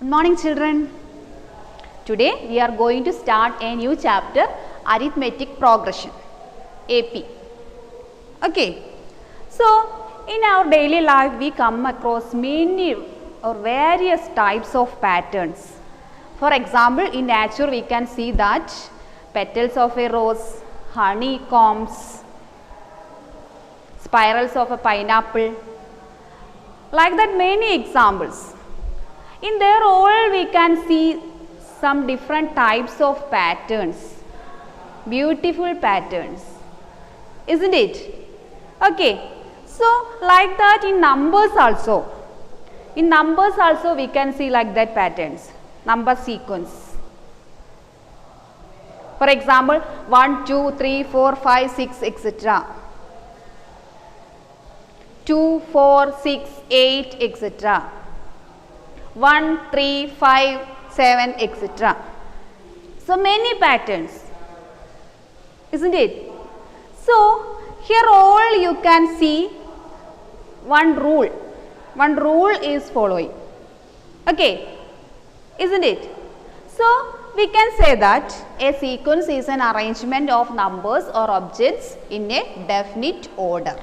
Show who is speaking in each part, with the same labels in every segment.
Speaker 1: Good morning, children. Today we are going to start a new chapter, Arithmetic Progression, AP. Okay. So, in our daily life we come across many or various types of patterns. For example, in nature we can see that petals of a rose, honeycombs, spirals of a pineapple, like that many examples. In there all we can see some different types of patterns, beautiful patterns, isn't it? Okay, so like that in numbers also. In numbers also we can see like that patterns, number sequence. For example, 1, 2, 3, 4, 5, 6, etc. 2, 4, 6, 8, etc. 1, 3, 5, 7, etc. So many patterns, isn't it? So here all you can see one rule. One rule is following. Okay, isn't it? So we can say that a sequence is an arrangement of numbers or objects in a definite order.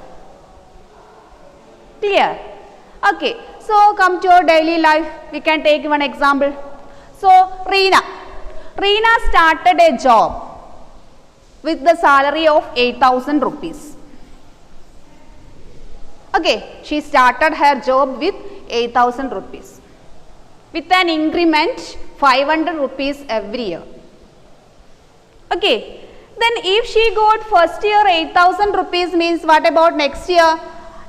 Speaker 1: Clear? Okay, so come to your daily life. We can take one example. So Reena started a job with the salary of 8,000 rupees. Okay, she started her job with 8,000 rupees with an increment 500 rupees every year. Okay, then if she got first year 8,000 rupees means what about next year?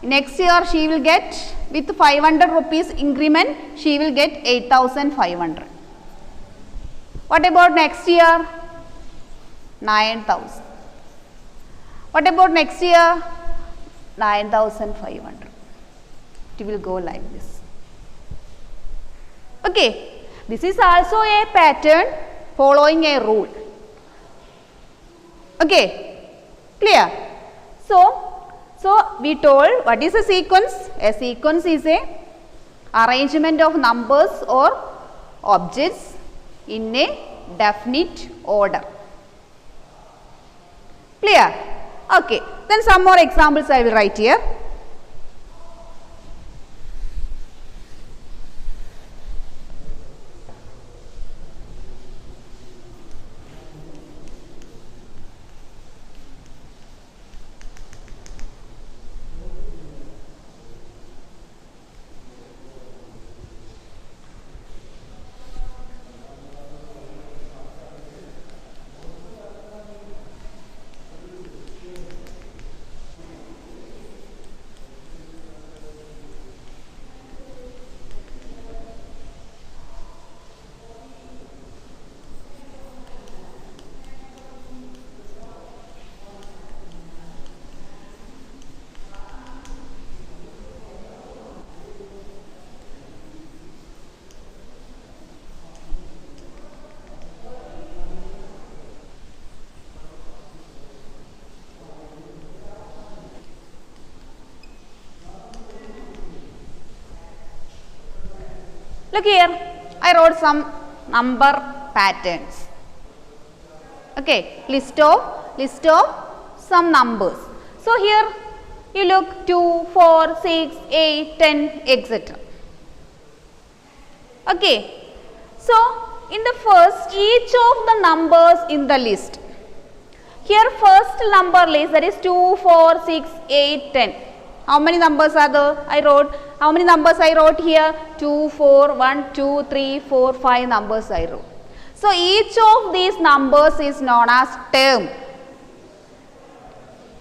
Speaker 1: Next year she will get with 500 rupees increment, she will get 8,500. What about next year? 9,000. What about next year? 9,500. It will go like this. Okay, this is also a pattern following a rule. Okay, clear? So we told what is a sequence? A sequence is a arrangement of numbers or objects in a definite order. Clear? Okay, then some more examples I will write here. Look here, I wrote some number patterns. Okay, list of some numbers. So here you look 2, 4, 6, 8, 10, etc. Okay, so in the first each of the numbers in the list. Here first number list, that is 2, 4, 6, 8, 10. How many numbers are there? How many numbers I wrote here? 2, 4, 1, 2, 3, 4, 5 numbers I wrote. So each of these numbers is known as term.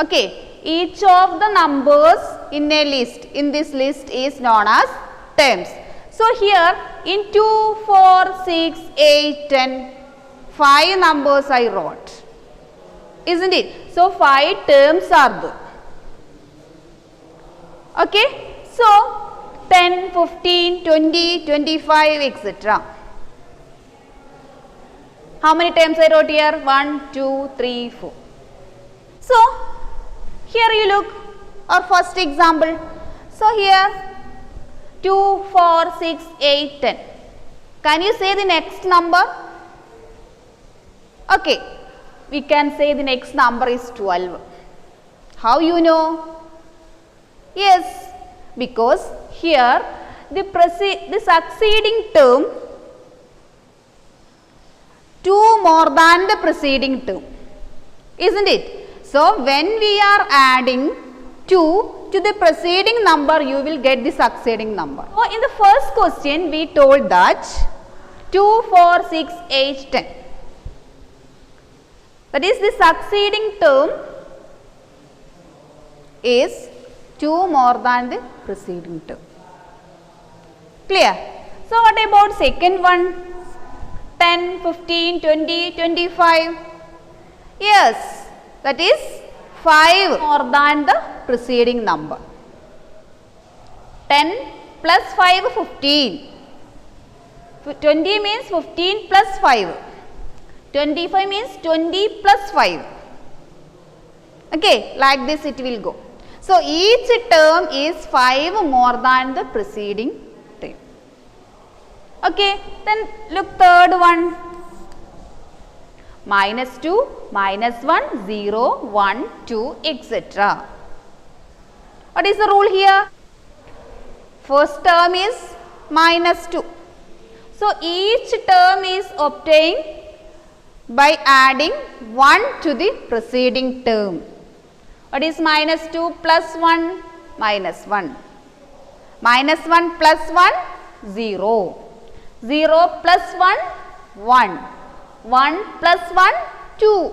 Speaker 1: Okay, each of the numbers in a list, in this list is known as terms. So here in 2, 4, 6, 8, 10, 5 numbers I wrote. Isn't it? So 5 terms are there. Okay, so 10, 15, 20, 25, etc. How many terms I wrote here? 1, 2, 3, 4. So here you look our first example. So here 2, 4, 6, 8, 10. Can you say the next number? Okay, we can say the next number is 12. How you know? Yes, because here the succeeding term 2 more than the preceding term, isn't it? So, when we are adding 2 to the preceding number, you will get the succeeding number. So, in the first question, we told that 2, 4, 6, 8, 10. That is, the succeeding term is 2 more than the preceding term. Clear? So, what about second one? 10, 15, 20, 25. Yes, that is 5 more than the preceding number. 10 plus 5, 15. 20 means 15 plus 5. 25 means 20 plus 5. Okay, like this it will go. So, each term is 5 more than the preceding term. Okay, then look third one. Minus 2, minus 1, 0, 1, 2, etc. What is the rule here? First term is minus 2. So, each term is obtained by adding 1 to the preceding term. What is minus 2 plus 1? Minus 1. Minus 1 plus 1? 0. 0 plus 1? 1. 1 plus 1? 2.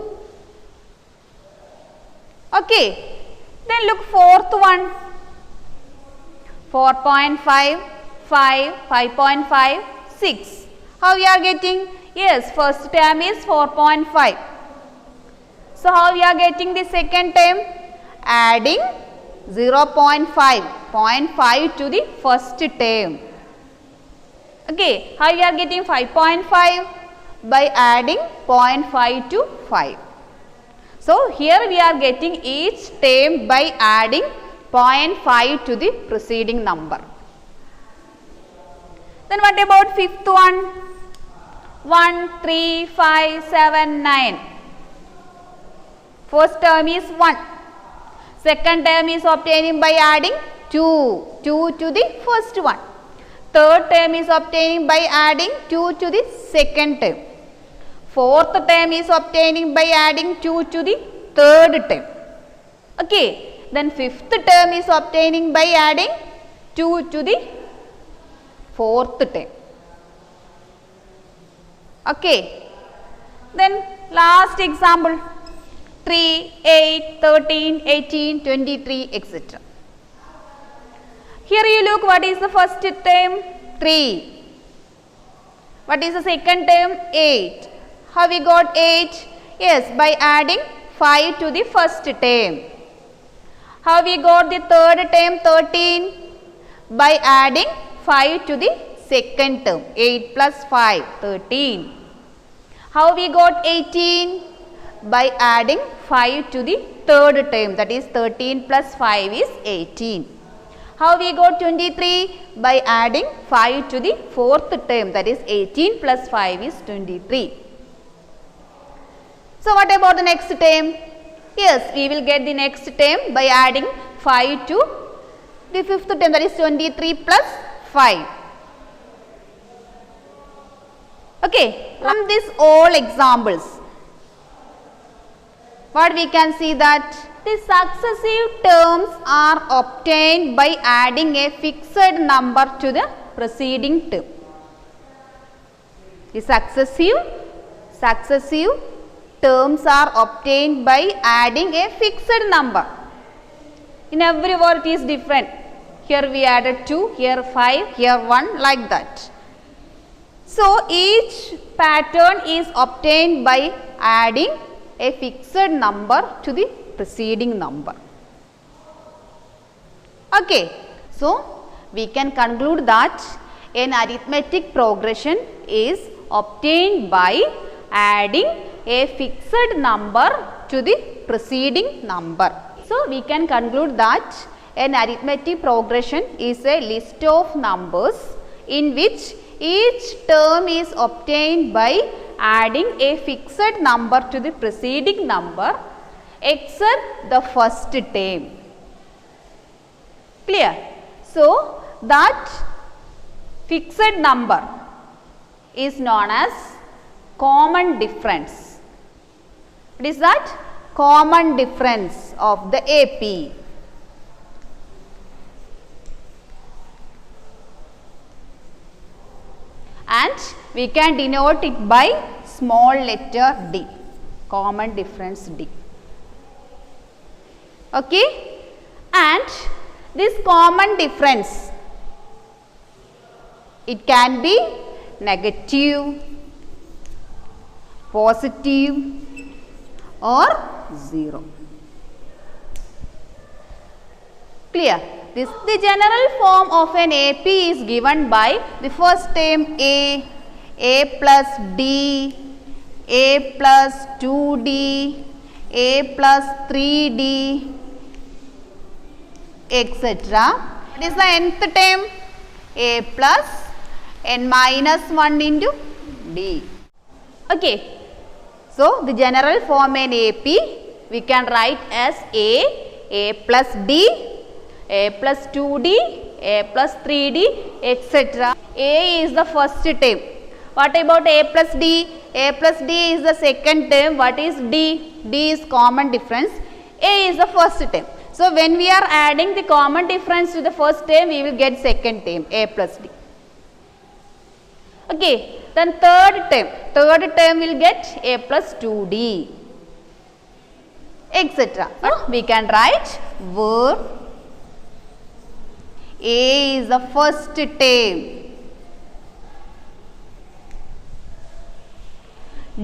Speaker 1: Okay. Then look fourth one. 4.5, 5, 5.5, 6. How we are getting? Yes, first term is 4.5. So, how we are getting the second term? Adding 0.5, 0.5 to the first term. Okay, how we are getting 5.5? By adding 0.5 to 5. So, here we are getting each term by adding 0.5 to the preceding number. Then what about fifth one? 1, 3, 5, 7, 9. First term is 1. Second term is obtaining by adding 2. 2 to the first one. Third term is obtaining by adding 2 to the second term. Fourth term is obtaining by adding 2 to the third term. Okay. Then fifth term is obtaining by adding 2 to the fourth term. Okay. Then last example, 3, 8, 13, 18, 23, etc. Here you look, what is the first term? 3. What is the second term? 8. How we got 8? Yes, by adding 5 to the first term. How we got the third term 13? By adding 5 to the second term. 8 plus 5, 13. How we got 18? By adding 5 to the third term, that is 13 plus 5 is 18. How we got 23? By adding 5 to the fourth term, that is 18 plus 5 is 23. So, what about the next term? Yes, we will get the next term by adding 5 to the fifth term, that is 23 plus 5. Okay, from these all examples, what we can see that the successive terms are obtained by adding a fixed number to the preceding term. The successive terms are obtained by adding a fixed number. In every word it is different. Here we added 2, here 5, here 1, like that. So, each pattern is obtained by adding a fixed number to the preceding number. Okay. So, we can conclude that an arithmetic progression is obtained by adding a fixed number to the preceding number. So, we can conclude that an arithmetic progression is a list of numbers in which each term is obtained by adding a fixed number to the preceding number except the first term. Clear? So, that fixed number is known as common difference. What is that? Common difference of the AP. And we can denote it by small letter d, common difference d. Okay? And this common difference, it can be negative, positive or 0. Clear? The general form of an AP is given by the first term A plus D, A plus 2D, A plus 3D, etc. What is the nth term? A plus n minus 1 into D. Okay. So, the general form in AP we can write as A plus D, A plus 2D, A plus 3D, etc. A is the first term. What about A plus D? A plus D is the second term. What is D? D is common difference. A is the first term. So, when we are adding the common difference to the first term, we will get second term A plus D. Okay. Then third term will get A plus 2D, etc. So, we can write where A is the first term,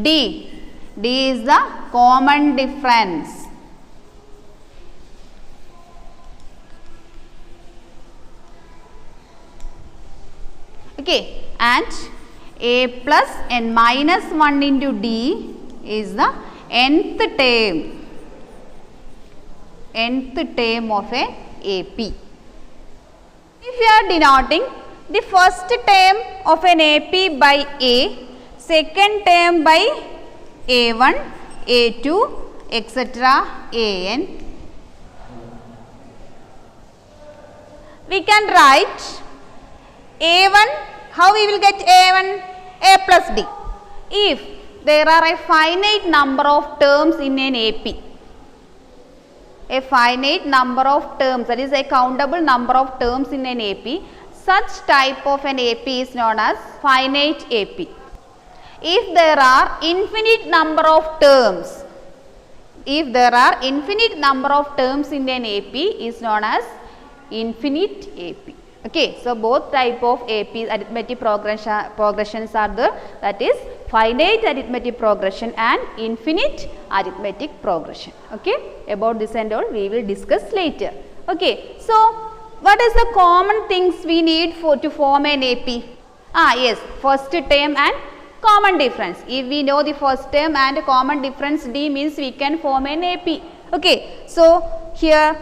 Speaker 1: D is the common difference, okay, and A plus n minus 1 into D is the nth term of a AP. If we are denoting the first term of an AP by A, second term by A1, A2, etc. AN, we can write A1, how we will get A1? A plus D. If there are a finite number of terms in an AP, a finite number of terms, that is a countable number of terms in an AP, such type of an AP is known as finite AP. If there are infinite number of terms, in an AP is known as infinite AP. Okay, so both type of APs, arithmetic progressions are there, that is finite arithmetic progression and infinite arithmetic progression. Okay, about this and all we will discuss later. Okay, so what is the common things we need to form an AP? Yes, first term and common difference. If we know the first term and common difference D means we can form an AP. Okay, so here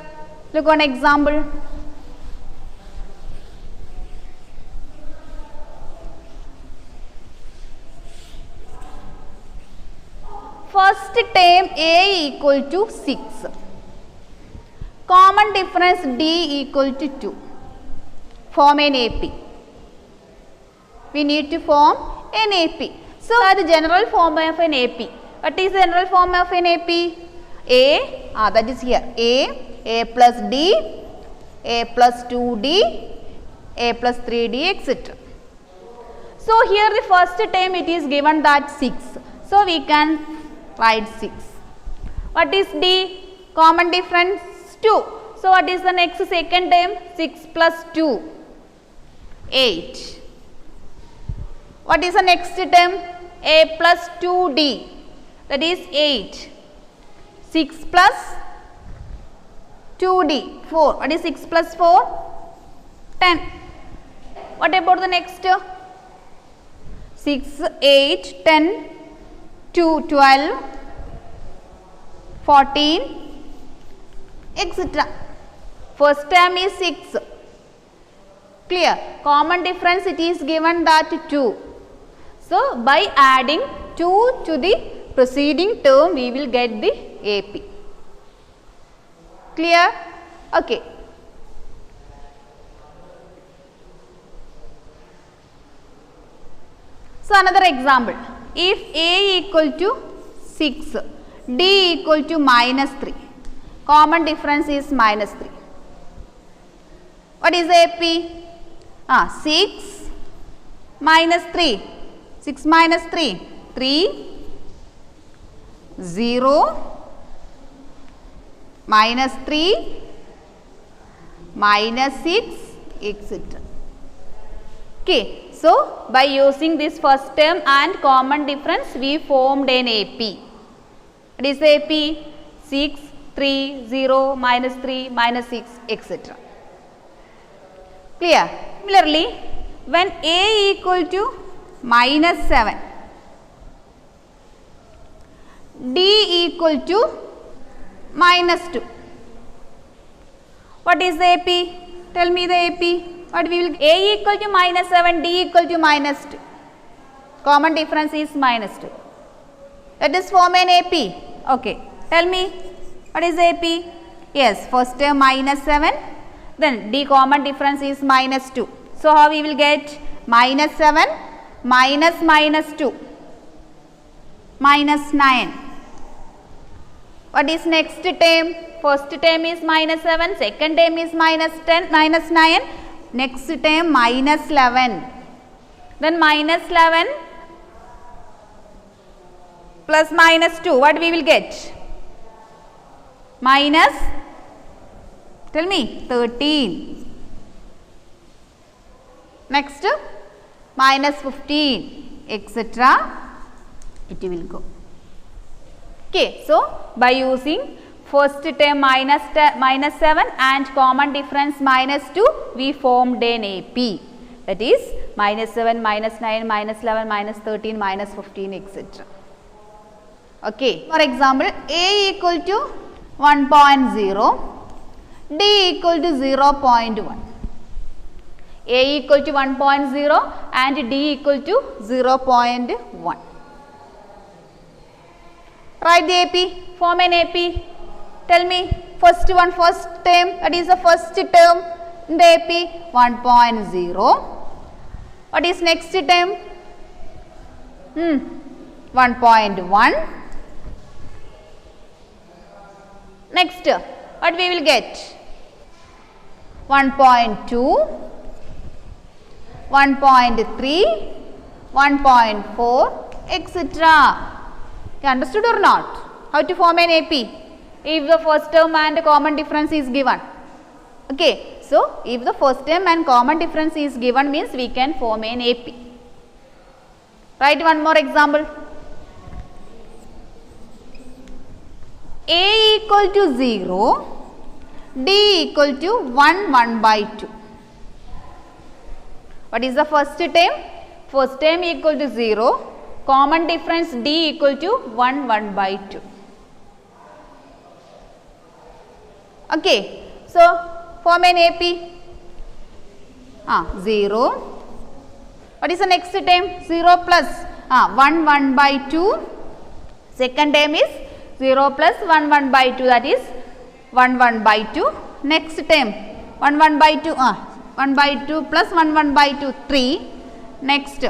Speaker 1: look on example. First term A equal to 6, common difference D equal to 2, form an AP. We need to form an AP. So, the general form of an AP. What is the general form of an AP? A, that is here, A plus D, A plus 2D, A plus 3D, etc. So, here the first term it is given that 6. So, we can write 6. What is D? Common difference 2. So, what is the next second term? 6 plus 2, 8. What is the next term? A plus 2D, that is 8. 6 plus 2D, 4. What is 6 plus 4? 10. What about the next? 6, 8, 10, 2, 12, 14, etc. First term is 6. Clear? Common difference, it is given that 2. So, by adding 2 to the preceding term, we will get the AP. Clear? Okay. So, another example. If A equal to 6, D equal to minus 3, common difference is minus 3. What is AP? 6 minus 3. 6 minus 3. 3, 0, minus 3, minus 6, etc. Okay. So, by using this first term and common difference, we formed an AP. What is AP? 6, 3, 0, minus 3, minus 6, etc. Clear? Similarly, when A equal to minus 7, D equal to minus 2. What is the AP? Tell me the AP. What we will, A equal to minus 7, D equal to minus 2. Common difference is minus 2. Let us form an AP. Okay. Tell me, what is AP? Yes, first term minus 7, then D common difference is minus 2. So, how we will get? Minus 7 minus minus 2, minus 9. What is next term? First term is minus 7, second term is minus 10, minus 9. Next term minus 11, then minus 11 plus minus 2, what we will get? Minus, tell me, 13. Next, minus 15, etc. It will go. Okay, so by using first term minus 7 and common difference minus 2, we formed an AP. That is minus 7, minus 9, minus 11, minus 13, minus 15, etc. Okay. For example, A equal to 1.0, D equal to 0.1. A equal to 1.0 and D equal to 0.1. Write the AP, form an AP. Tell me, first term, that is the first term in the AP, 1.0. What is next term? 1.1. Next, what we will get? 1.2, 1.3, 1.4, etc. You understood or not? How to form an AP? If the first term and common difference is given. Okay. So, if the first term and common difference is given means we can form an AP. Write one more example. A equal to 0, D equal to 1 by 2. What is the first term? First term equal to 0, common difference D equal to 1 by 2. Okay. So, form an AP. 0. What is the next term? 0 plus 1 by 2. Second term is 0 plus 1 by 2, that is 1 by 2. Next term 1 by 2, 1 by 2 plus 1 by 2, 3. Next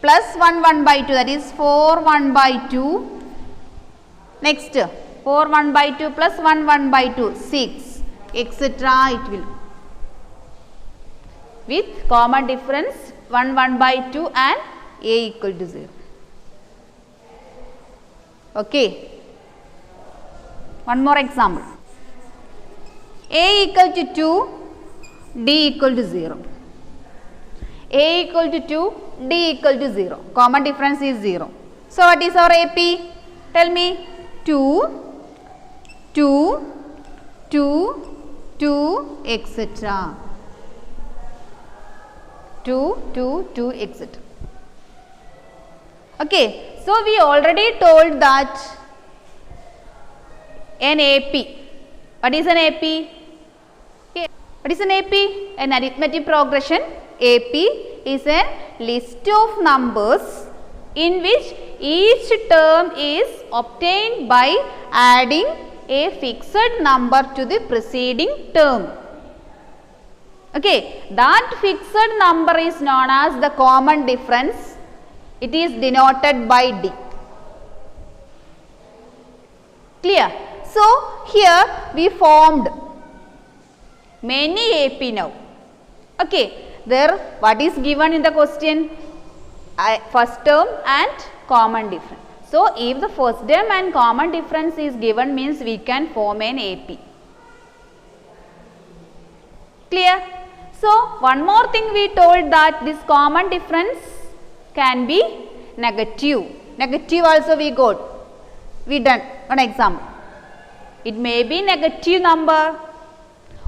Speaker 1: plus 1 by 2, that is 4 1 by 2. Next 4 1 by 2 plus 1 by 2, 6, etc. It will with common difference 1 by 2 and A equal to 0. Okay. One more example. A equal to 2, D equal to 0. A equal to 2, D equal to 0. Common difference is 0. So, what is our AP? Tell me. 2, 2, 2, 2, etc. 2, 2, 2, etc. Okay. So, we already told that an AP. What is an AP? What What is an AP? An arithmetic progression. AP is a list of numbers in which each term is obtained by adding a fixed number to the preceding term. Okay, that fixed number is known as the common difference. It is denoted by D. Clear? So, here we formed many AP now. Okay, there what is given in the question? First term and common difference. So, if the first term and common difference is given, means we can form an AP. Clear? So, one more thing we told that this common difference can be negative. Negative also we got. We done an example. It may be negative number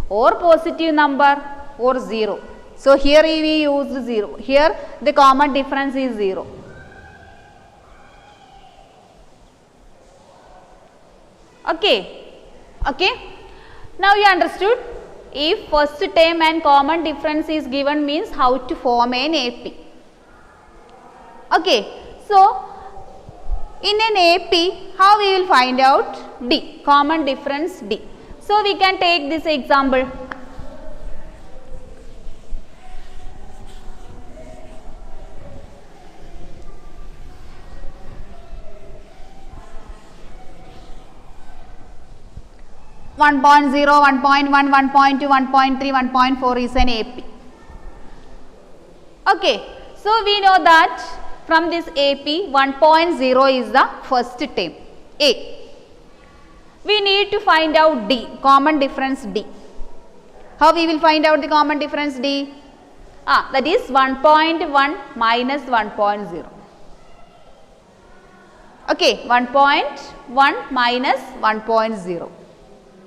Speaker 1: or positive number or 0. So, here we use 0. Here the common difference is 0. Okay. Okay. Now, you understood? If first term and common difference is given, means how to form an AP. Okay. So, in an AP, how we will find out D, common difference D. So, we can take this example. One 1.0, 1.1, 1.2, 1.3, 1.4 is an AP. Okay. So, we know that from this AP 1.0 is the first term A. We need to find out D, common difference D. How we will find out the common difference D? That is 1.1 minus 1.0. Okay, 1.1 minus 1.0.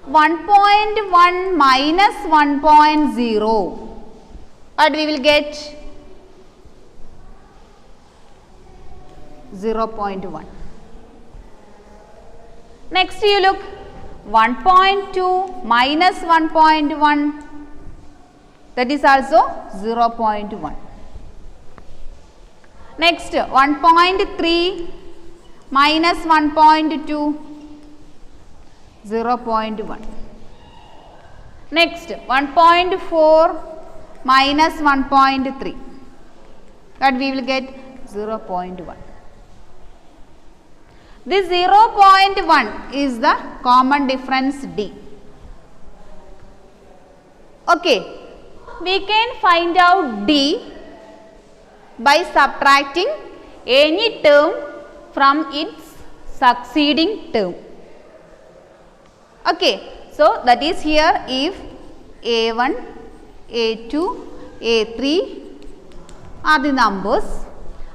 Speaker 1: 1.1 minus 1.0. What we will get? 0.1. Next you look 1.2 minus 1.1, that is also 0.1. Next 1.3 minus 1.2, 0.1. Next 1.4 minus 1.3, that we will get 0.1. This 0.1 is the common difference D. Okay, we can find out D by subtracting any term from its succeeding term. Okay, so that is here if A1, A2, A3 are the numbers.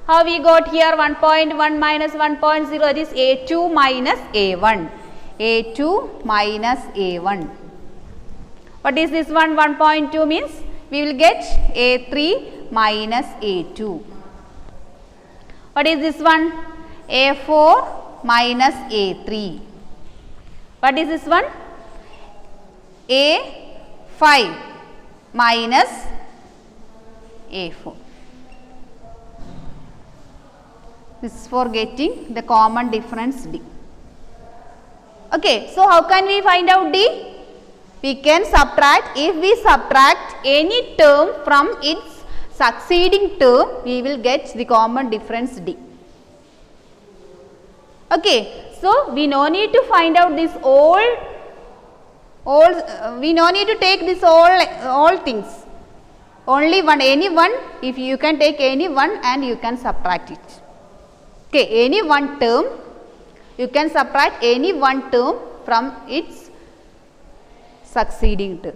Speaker 1: How we got here 1.1 minus 1.0, that is A2 minus A1. A2 minus A1. What is this one? 1.2 means we will get A3 minus A2. What is this one? A4 minus A3. What is this one? A5 minus A4. This is for getting the common difference D. Okay, so how can we find out D? We can subtract. If we subtract any term from its succeeding term, we will get the common difference D. Okay, so we no need to find out this we no need to take this all things. Only one, any one, if you can take any one and you can subtract it. Okay, any one term, you can subtract any one term from its succeeding term.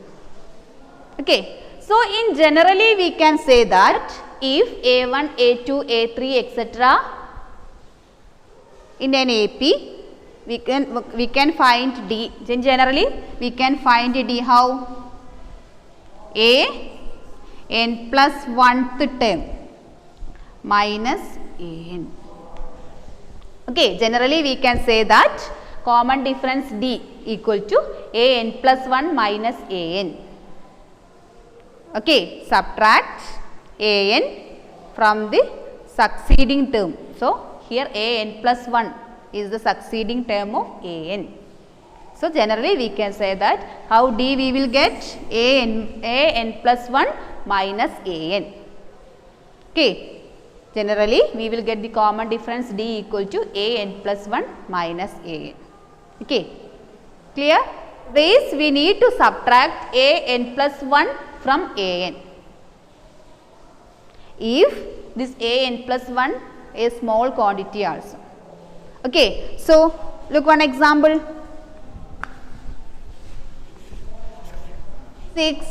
Speaker 1: Okay, so in generally we can say that if A1, A2, A3 etc. in an AP, we can find D. Generally we can find D how? A n plus 1th term minus an. Okay, generally we can say that common difference D equal to an plus 1 minus an. Okay, subtract an from the succeeding term. So, here an plus 1 is the succeeding term of an. So, generally we can say that how d we will get an plus 1 minus an. Okay. Generally we will get the common difference d equal to an plus 1 minus an. Okay. Clear? This we need to subtract an plus 1 from an. If this an plus 1 is small quantity also. Okay. So, look one example. 6,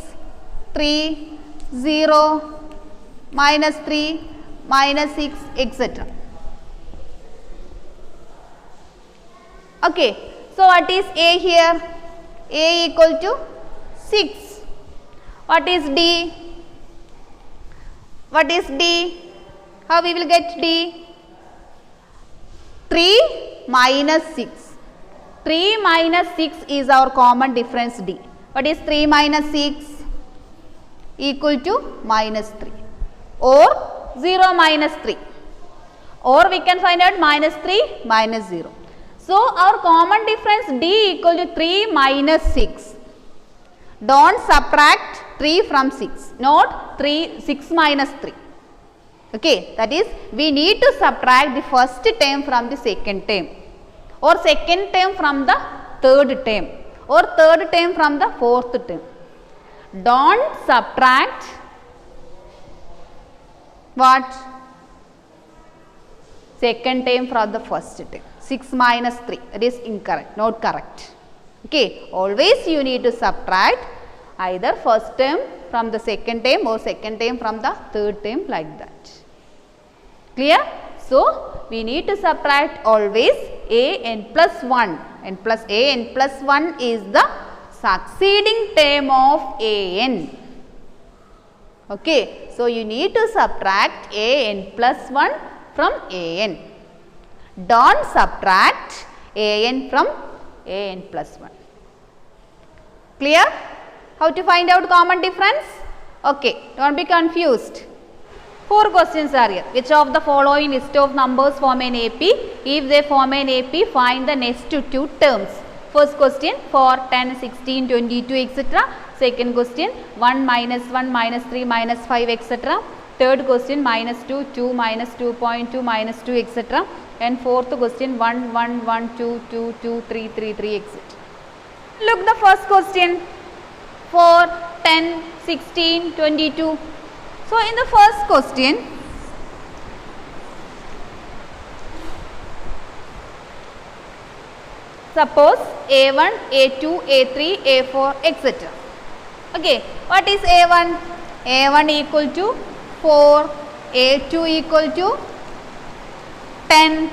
Speaker 1: 3, 0, minus 3, minus 6, etc. Okay. So, what is a here? A equal to 6. What is d? What is d? How we will get d? 3 minus 6. 3 minus 6 is our common difference d. What is 3 minus 6? Equal to minus 3 or 0 minus 3, or we can find out minus 3 minus 0. So, our common difference d equal to 3 minus 6. Don't subtract 3 from 6, not 6 minus 3. Okay, that is we need to subtract the first term from the second term, or second term from the third term, or third term from the fourth term. Don't subtract what? Second term from the first term. 6 minus 3, that is incorrect, not correct. Okay, always you need to subtract either first term from the second term or second term from the third term, like that. Clear? So, we need to subtract always an plus 1, and plus an plus 1 is the succeeding term of an. Okay, so you need to subtract an plus 1 from an. Don't subtract an from an plus 1. Clear? How to find out common difference? Okay, don't be confused. 4 questions are here. Which of the following list of numbers form an AP? If they form an AP, find the next 2 terms. First question 4, 10, 16, 22, etc. Second question 1 minus 1 minus 3 minus 5, etc. Third question minus 2, 2 minus 2.2 minus 2, etc. And fourth question 1, 1, 1, 2, 2, 2, 3, 3, 3, etc. Look the first question 4, 10, 16, 22. So, in the first question, suppose A1, A2, A3, A4, etc. Okay, what is A1? A1 equal to 4, A2 equal to 10,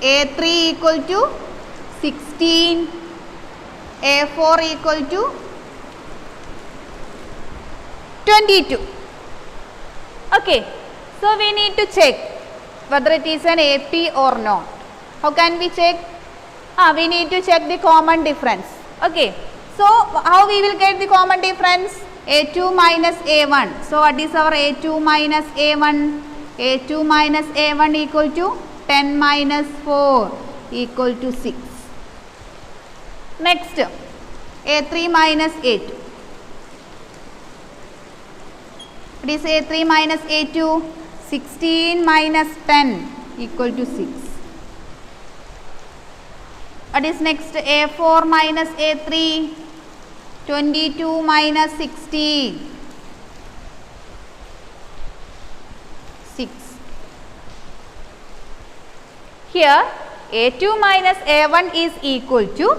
Speaker 1: A3 equal to 16, A4 equal to 22. Okay, so we need to check whether it is an AP or not. How can we check? We need to check the common difference. Okay, so how we will get the common difference? A2 minus A1. So what is our A2 minus A1? A2 minus A1 equal to 10 minus 4 equal to 6. Next, A3 minus A2. What is A3 minus A2? 16 minus 10 equal to 6. What is next? A4 minus A3? 22 minus 16. 6. Here A2 minus A1 is equal to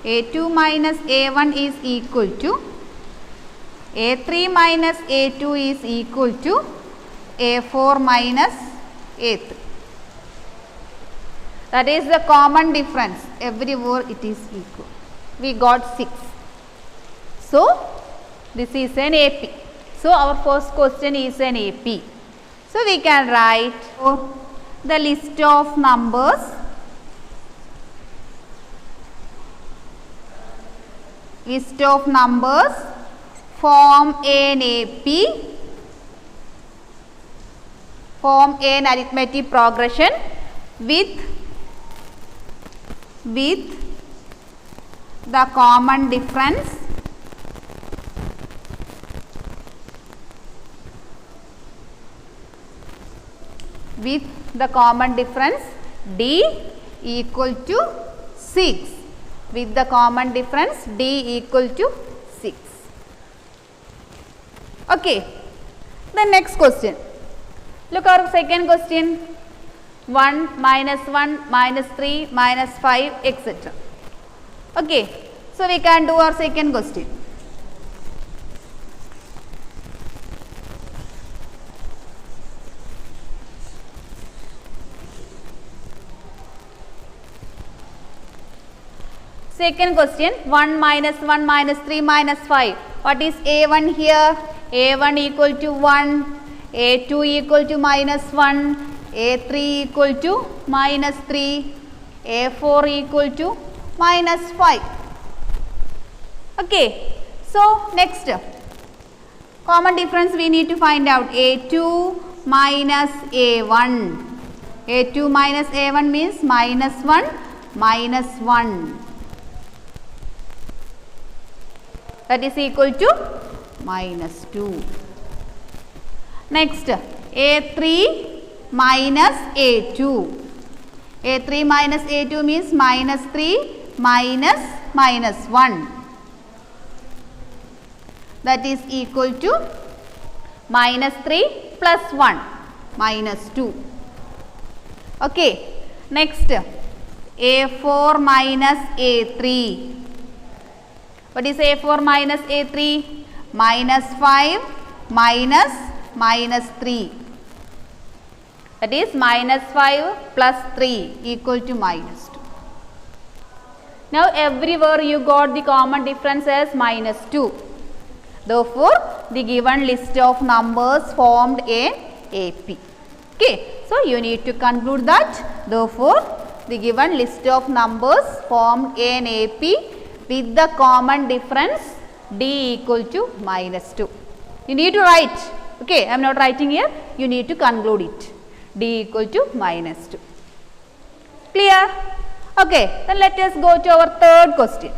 Speaker 1: A2 minus A1 is equal to A3 minus A2 is equal to A4 minus A3. That is the common difference. Everywhere it is equal. We got 6. So, this is an AP. So, our first question is an AP. So, we can write the list of numbers form an AP, form an arithmetic progression with the common difference D equal to 6, with the common difference D equal to 6. Okay, the next question, look our second question, 1 minus 1 minus 3 minus 5 etc. Okay, so we can do our second question. Second question, 1 minus 1 minus 3 minus 5. What is A1 here? A1 equal to 1, A2 equal to minus 1, A3 equal to minus 3, A4 equal to minus 5. Okay, so next, common difference we need to find out, A2 minus A1. A2 minus A1 means minus 1 minus 1. That is equal to minus 2. Next, A3 minus A2. A3 minus A2 means minus 3 minus minus 1. That is equal to minus 3 plus 1, minus 2. Okay. Next, A4 minus A3. What is A4 minus A3? Minus 5 minus minus 3. That is minus 5 plus 3 equal to minus 2. Now everywhere you got the common difference as minus 2. Therefore, the given list of numbers formed an AP. Okay. So you need to conclude that therefore, the given list of numbers formed an AP with the common difference D equal to minus 2. You need to write, okay, I am not writing here, you need to conclude it, D equal to minus 2. Clear? Okay, then let us go to our third question.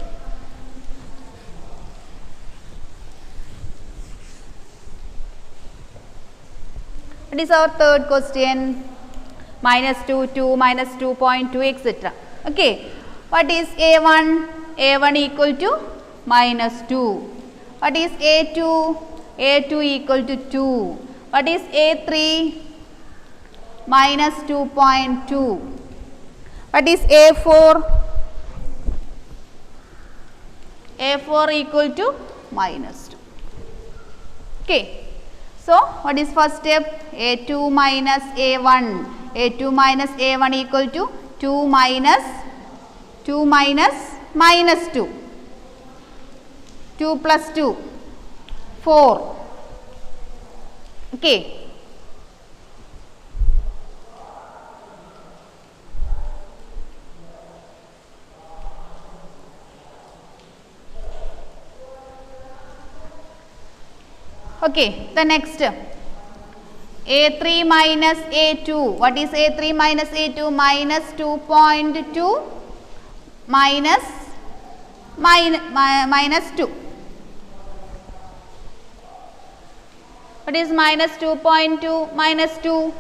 Speaker 1: What is our third question? Minus 2, 2, minus 2.2 etc. Okay, what is A1? A1 equal to minus 2. What is A2? A2 equal to 2. What is A3? Minus 2.2. What is A4? A4 equal to minus 2. Okay. So, what is first step? A2 minus A1. A2 minus A1 equal to 2 minus minus 2. 2 plus 2, 4. Okay. Okay, the next, A3 minus A2. What is A3 minus A2? Minus 2.2 minus 2. What is minus 2.2 minus 2?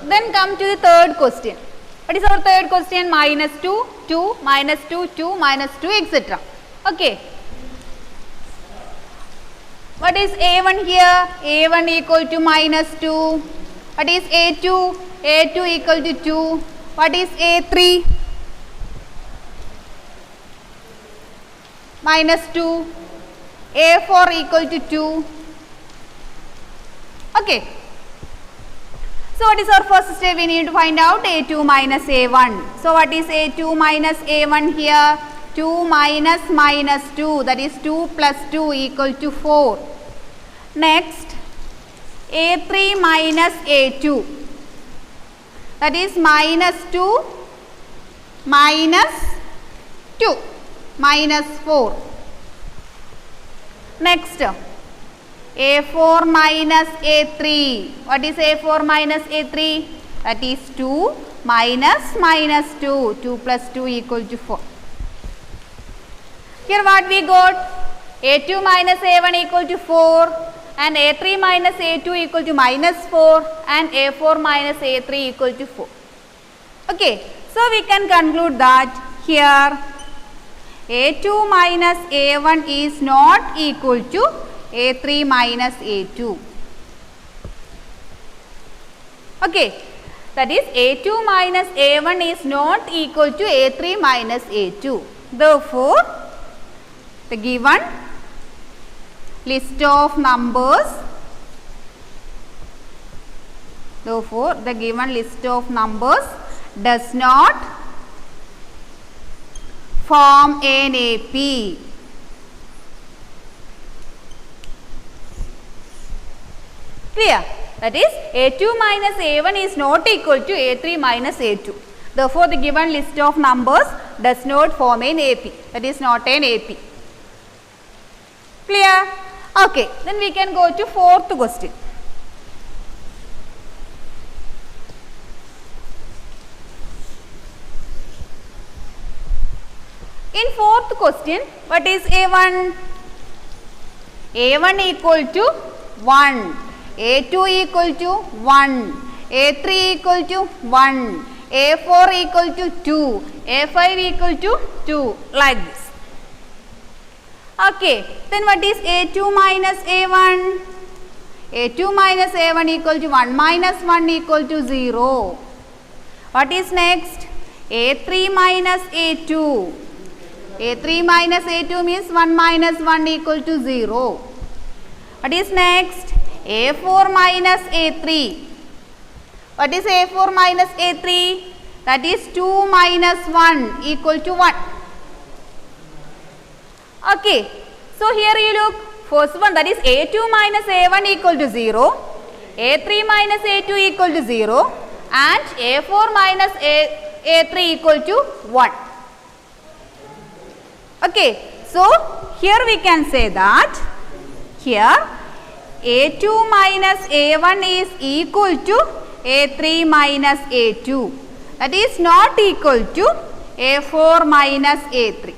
Speaker 1: Then come to the third question. What is our third question? Minus 2, 2, minus 2, 2, minus 2 etc. Okay. What is A1 here? A1 equal to minus 2. What is A2? A2 equal to 2. What is A3? minus 2, A4 equal to 2. Okay. So what is our first step? We need to find out A2 minus A1. So what is A2 minus A1 here? 2 minus 2, that is 2 plus 2 equal to 4. Next, A3 minus A2, that is minus 2 minus 2, minus 4. Next, A4 minus A3. What is A4 minus A3? That is 2 minus 2. 2 plus 2 equal to 4. Here what we got? A2 minus A1 equal to 4 and A3 minus A2 equal to minus 4 and A4 minus A3 equal to 4. Okay. So we can conclude that here A2 minus A1 is not equal to A3 minus A2. Okay, that is A2 minus A1 is not equal to A3 minus A2. Therefore, the given list of numbers, does not form an AP. Clear? That is A2 minus A1 is not equal to A3 minus A2. Therefore, the given list of numbers does not form an AP. That is not an AP. Clear? Okay. Then we can go to fourth question. In fourth question, what is A1? A1 equal to 1, A2 equal to 1, A3 equal to 1, A4 equal to 2, A5 equal to 2, like this. Okay, then what is A2 minus A1? A2 minus A1 equal to 1 minus 1 equal to 0. What is next? A3 minus A2. A3 minus A2 means 1 minus 1 equal to 0. What is next? A4 minus A3. What is A4 minus A3? That is 2 minus 1 equal to 1. Okay. So here you look. First one, that is A2 minus A1 equal to 0. A3 minus A2 equal to 0. And A4 minus A3 equal to 1. Okay. So here we can say that here A2 minus A1 is equal to A3 minus A2. That is not equal to A4 minus A3.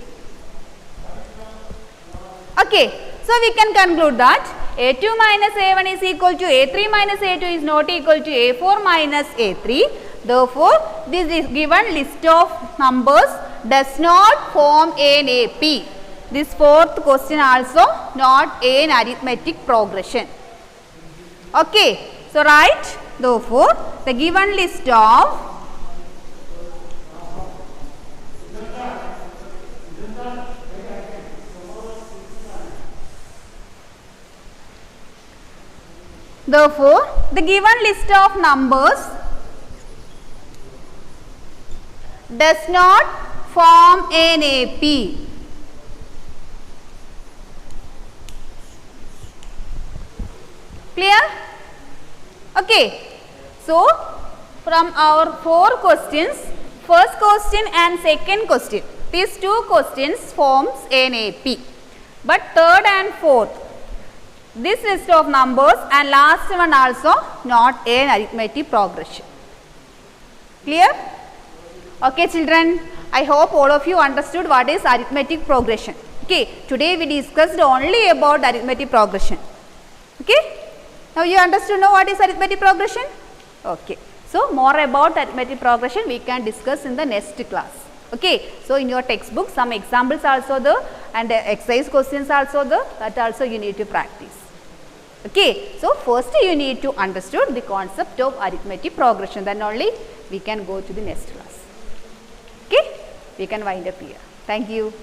Speaker 1: Okay. So we can conclude that A2 minus A1 is equal to A3 minus A2 is not equal to A4 minus A3. Therefore, this is given list of numbers does not form an AP. This fourth question also not an arithmetic progression. Okay. So write, therefore, the given list of numbers does not form an AP. Clear? Okay. So, from our 4 questions, first question and second question, these 2 questions forms an AP. But third and fourth, this list of numbers and last one also not an arithmetic progression. Clear? Okay children, I hope all of you understood what is arithmetic progression. Okay, today we discussed only about arithmetic progression. Okay, now you understood now what is arithmetic progression? Okay, so more about arithmetic progression we can discuss in the next class. Okay, so in your textbook some examples also there and exercise questions also there, that also you need to practice. Okay, so first you need to understand the concept of arithmetic progression, then only we can go to the next class. Okay, we can wind up here. Thank you.